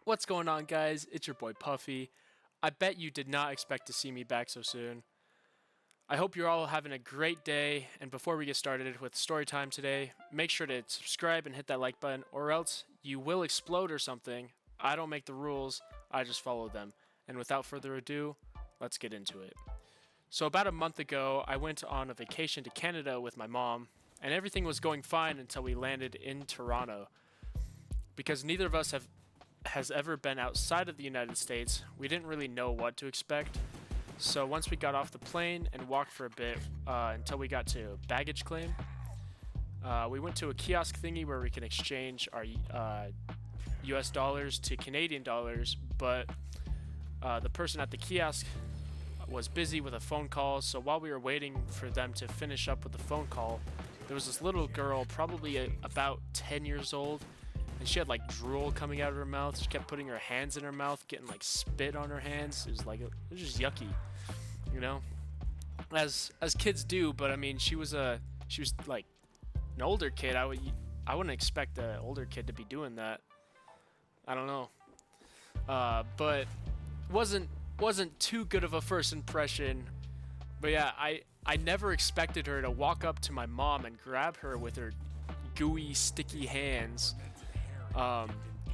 What's going on, guys? It's your boy Puffy. I bet you did not expect to see me back so soon. I hope you're all having a great day, and before we get started with story time today, make sure to subscribe and hit that like button, or else you will explode or something. I don't make the rules, I just follow them. And without further ado, let's get into it. So about a month ago, I went on a vacation to Canada with my mom, and everything was going fine until we landed in Toronto. Because neither of us has ever been outside of the United States, we didn't really know what to expect. So once we got off the plane and walked for a bit until we got to baggage claim, we went to a kiosk thingy where we can exchange our US dollars to Canadian dollars, but the person at the kiosk was busy with a phone call, so while we were waiting for them to finish up with the phone call, there was this little girl, probably about 10 years old, and she had like drool coming out of her mouth. She kept putting her hands in her mouth, getting like spit on her hands. It was just yucky, you know, as kids do. But I mean, she was like an older kid. I wouldn't expect an older kid to be doing that. I don't know, but wasn't too good of a first impression. But yeah, I never expected her to walk up to my mom and grab her with her gooey, sticky hands.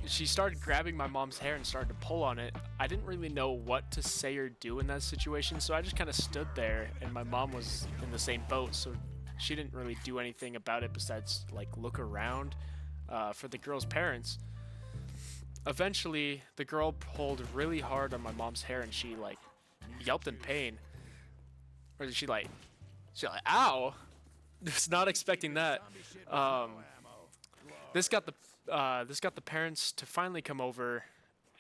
She started grabbing my mom's hair and started to pull on it. I didn't really know what to say or do in that situation, so I just kind of stood there, and my mom was in the same boat, so she didn't really do anything about it besides like look around for the girl's parents. Eventually, the girl pulled really hard on my mom's hair, and she like yelped in pain. Or she like, ow! Was not expecting that. This got the parents to finally come over,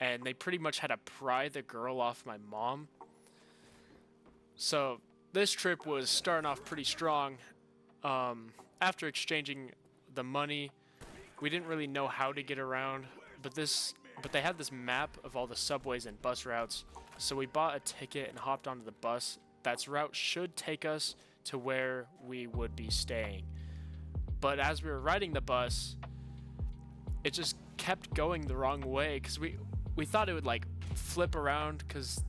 and they pretty much had to pry the girl off my mom. So this trip was starting off pretty strong. After exchanging the money, we didn't really know how to get around, but they had this map of all the subways and bus routes. So we bought a ticket and hopped onto the bus. That route should take us to where we would be staying. But as we were riding the bus, it just kept going the wrong way, because we thought it would like flip around, because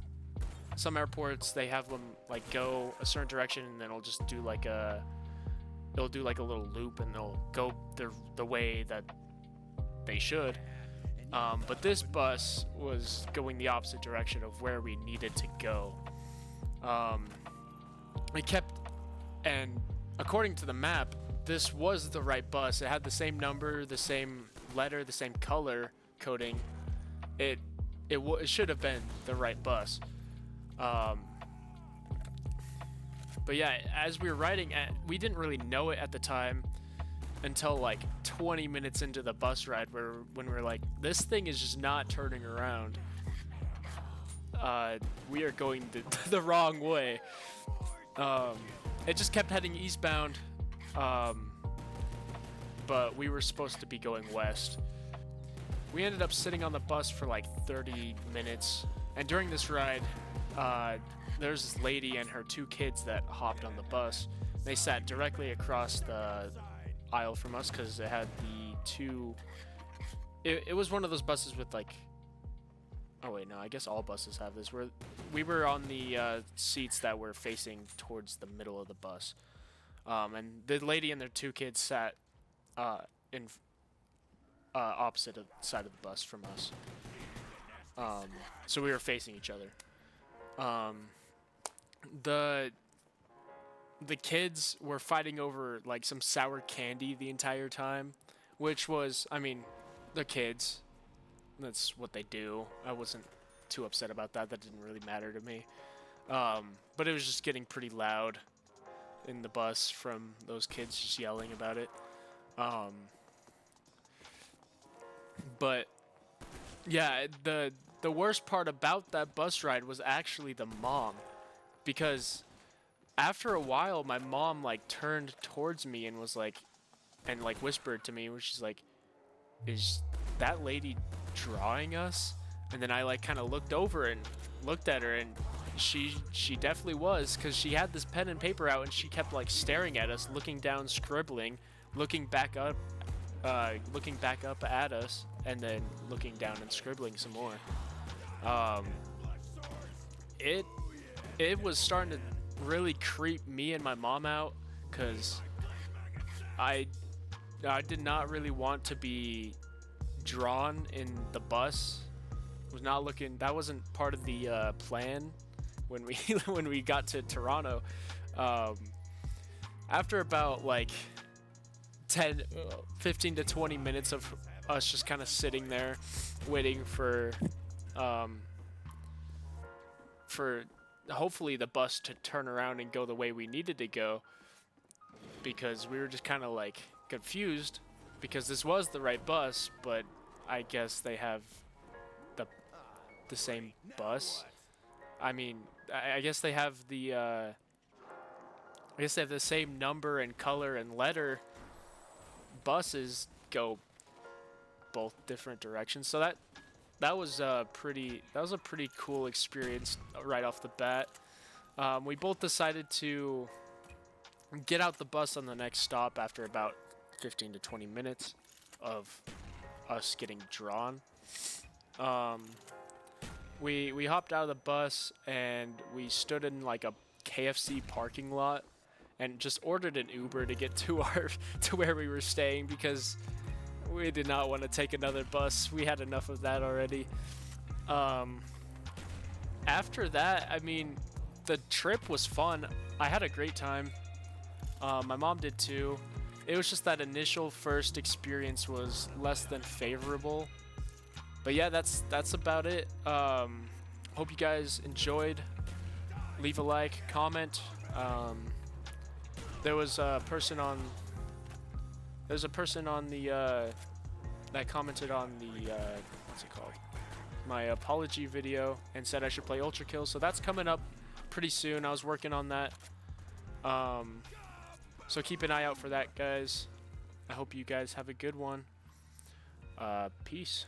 some airports, they have them like go a certain direction and then it'll just do like a little loop, and they'll go the way that they should. But this bus was going the opposite direction of where we needed to go. And according to the map, this was the right bus. It had the same number, the same letter, the same color coding. It should have been the right bus. But yeah, as we were riding, we didn't really know it at the time until like 20 minutes into the bus ride, when we were like, this thing is just not turning around. We are going the wrong way. It just kept heading eastbound. But we were supposed to be going west. We ended up sitting on the bus for like 30 minutes, and during this ride, there's this lady and her two kids that hopped on the bus. They sat directly across the aisle from us, because it had the two... It was one of those buses with like... Oh wait, no, I guess all buses have this. We were on the seats that were facing towards the middle of the bus. And the lady and their two kids sat in opposite of the side of the bus from us. So we were facing each other. The kids were fighting over like some sour candy the entire time, which was, I mean, they're kids. That's what they do. I wasn't too upset about that. That didn't really matter to me. But it was just getting pretty loud in the bus from those kids just yelling about it. But yeah, the worst part about that bus ride was actually the mom, because after a while my mom like turned towards me and was like, and like whispered to me, which is like, is that lady drawing us? And then I like kind of looked over and looked at her, and she definitely was, because she had this pen and paper out and she kept like staring at us, looking down, scribbling, looking back up at us, and then looking down and scribbling some more. Um, it was starting to really creep me and my mom out, because I did not really want to be drawn in the bus. Was not looking. That wasn't part of the plan when we when we got to Toronto. After about like 15 to 20 minutes of us just kind of sitting there waiting for hopefully the bus to turn around and go the way we needed to go, because we were just kind of like confused, because this was the right bus, but I guess they have the same bus. I mean, I guess they have the same number and color and letter. Buses go both different directions, so that was a pretty cool experience right off the bat. We both decided to get out the bus on the next stop after about 15 to 20 minutes of us getting drawn. We hopped out of the bus and we stood in like a KFC parking lot and just ordered an Uber to get to where we were staying, because we did not want to take another bus. We had enough of that already. After that, I mean, the trip was fun. I had a great time. My mom did too. It was just that initial first experience was less than favorable. But yeah, that's about it. Hope you guys enjoyed. Leave a like, comment. There was a person on the that commented on the what's it called? My apology video, and said I should play Ultra Kill. So that's coming up pretty soon. I was working on that. So keep an eye out for that, guys. I hope you guys have a good one. Peace.